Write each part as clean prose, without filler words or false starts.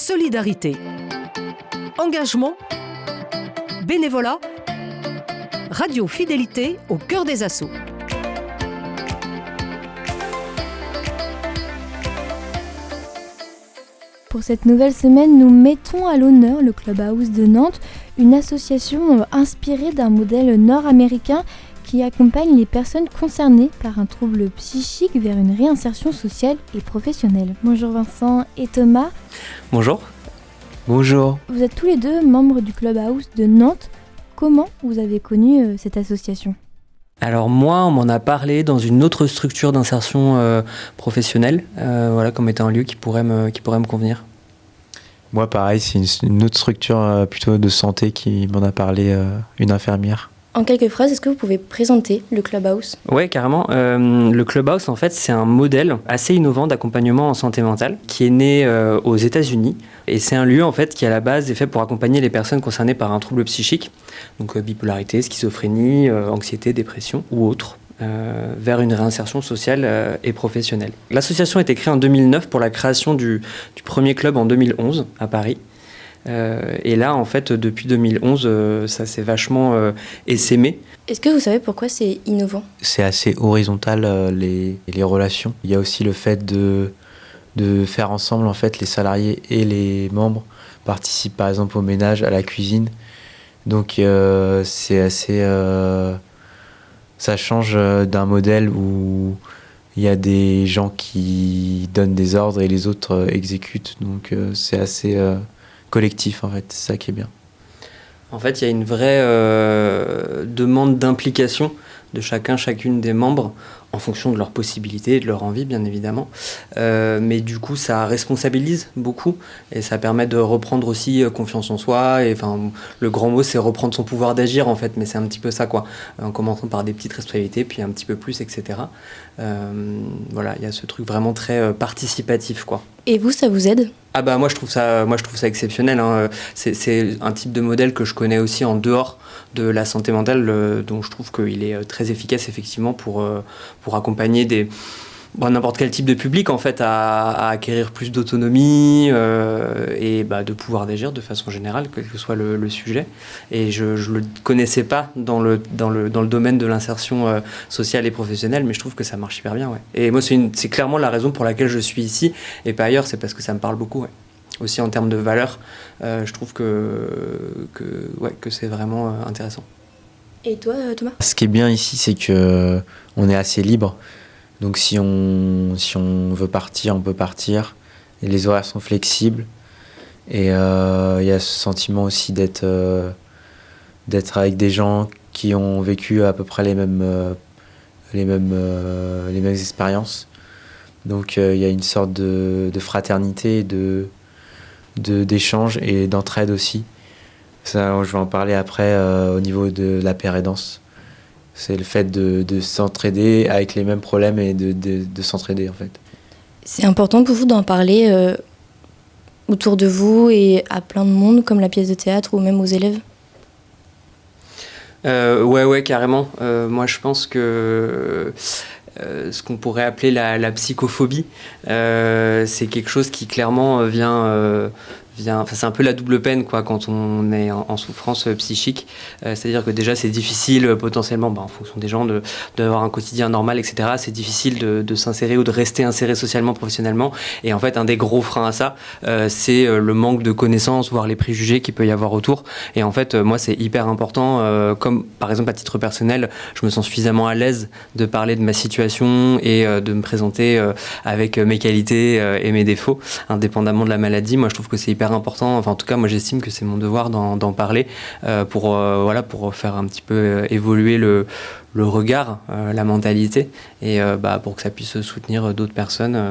solidarité, engagement, bénévolat, radio fidélité au cœur des assos. Pour cette nouvelle semaine, nous mettons à l'honneur le Clubhouse de Nantes, une association inspirée d'un modèle nord-américain qui accompagne les personnes concernées par un trouble psychique vers une réinsertion sociale et professionnelle. Bonjour Vincent et Thomas. Bonjour. Bonjour. Vous êtes tous les deux membres du Clubhouse de Nantes. Comment vous avez connu cette association ? Alors moi, on m'en a parlé dans une autre structure d'insertion professionnelle, comme étant un lieu qui pourrait me convenir. Moi, pareil, c'est une autre structure plutôt de santé qui m'en a parlé, une infirmière. En quelques phrases, est-ce que vous pouvez présenter le Clubhouse ? Oui, carrément. Le Clubhouse, en fait, c'est un modèle assez innovant d'accompagnement en santé mentale qui est né aux États-Unis. Et c'est un lieu, en fait, qui à la base est fait pour accompagner les personnes concernées par un trouble psychique, donc bipolarité, schizophrénie, anxiété, dépression ou autre, vers une réinsertion sociale et professionnelle. L'association a été créée en 2009 pour la création du premier club en 2011 à Paris. Et là, en fait, depuis 2011, ça s'est vachement essaimé. Est-ce que vous savez pourquoi c'est innovant ? C'est assez horizontal, les relations. Il y a aussi le fait de faire ensemble, en fait, les salariés et les membres participent, par exemple, au ménage, à la cuisine. Donc, c'est assez... ça change d'un modèle où il y a des gens qui donnent des ordres et les autres exécutent. Donc, c'est assez... collectif, en fait, c'est ça qui est bien. En fait, il y a une vraie demande d'implication de chacune des membres en fonction de leurs possibilités et de leur envie, bien évidemment. Mais du coup, ça responsabilise beaucoup et ça permet de reprendre aussi confiance en soi. Et, le grand mot, c'est reprendre son pouvoir d'agir, en fait, mais c'est un petit peu ça, quoi. En commençant par des petites responsabilités, puis un petit peu plus, etc. Il y a ce truc vraiment très participatif, quoi. Et vous, ça vous aide ? Ah bah moi je trouve ça exceptionnel, hein. C'est un type de modèle que je connais aussi en dehors de la santé mentale, dont je trouve qu'il est très efficace effectivement pour accompagner n'importe quel type de public en fait à acquérir plus d'autonomie et de pouvoir d'agir de façon générale, quel que soit le sujet. Et je le connaissais pas dans le domaine de l'insertion sociale et professionnelle, mais je trouve que ça marche hyper bien, ouais. Et moi c'est clairement la raison pour laquelle je suis ici et pas ailleurs, c'est parce que ça me parle beaucoup, ouais. Aussi en termes de valeurs, je trouve que c'est vraiment intéressant. Et toi, Thomas ? Ce qui est bien ici, c'est que on est assez libre. Donc si on veut partir, on peut partir. Et les horaires sont flexibles. Et il y a ce sentiment aussi d'être avec des gens qui ont vécu à peu près les mêmes expériences. Donc il y a une sorte de fraternité, d'échange et d'entraide aussi. Ça, je vais en parler après au niveau de la paire et danse. C'est le fait de s'entraider avec les mêmes problèmes et de s'entraider, en fait. C'est important pour vous d'en parler autour de vous et à plein de monde, comme la pièce de théâtre ou même aux élèves ? Ouais, carrément. Moi, je pense que ce qu'on pourrait appeler la psychophobie, c'est quelque chose qui clairement vient c'est un peu la double peine, quoi, quand on est en souffrance psychique. C'est-à-dire que déjà c'est difficile potentiellement, en fonction des gens, d'avoir un quotidien normal, etc. C'est difficile de s'insérer ou de rester inséré socialement, professionnellement. Et en fait, un des gros freins à ça, c'est le manque de connaissances, voire les préjugés qu'il peut y avoir autour. Et en fait, moi, c'est hyper important. Comme par exemple à titre personnel, je me sens suffisamment à l'aise de parler de ma situation et de me présenter avec mes qualités et mes défauts, indépendamment de la maladie. Moi, je trouve que c'est hyper important. En tout cas, moi, j'estime que c'est mon devoir d'en parler pour faire un petit peu évoluer le regard, la mentalité, et pour que ça puisse soutenir d'autres personnes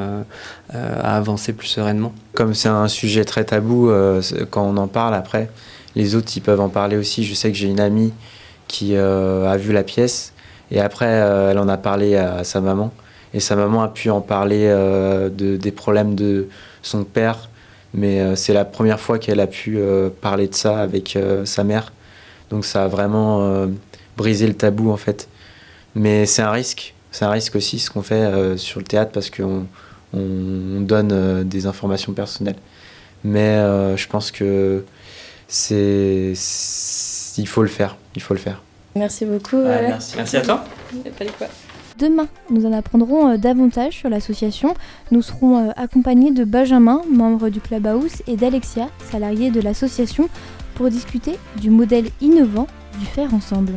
à avancer plus sereinement. Comme c'est un sujet très tabou, quand on en parle après, les autres, ils peuvent en parler aussi. Je sais que j'ai une amie qui a vu la pièce, et après, elle en a parlé à sa maman, et sa maman a pu en parler des problèmes de son père. Mais c'est la première fois qu'elle a pu parler de ça avec sa mère. Donc ça a vraiment brisé le tabou, en fait. Mais c'est un risque. C'est un risque aussi, ce qu'on fait sur le théâtre, parce qu'on donne des informations personnelles. Mais je pense que il faut le faire. Merci beaucoup. Merci à toi. Demain, nous en apprendrons davantage sur l'association. Nous serons accompagnés de Benjamin, membre du Clubhouse, et d'Alexia, salariée de l'association, pour discuter du modèle innovant du faire ensemble.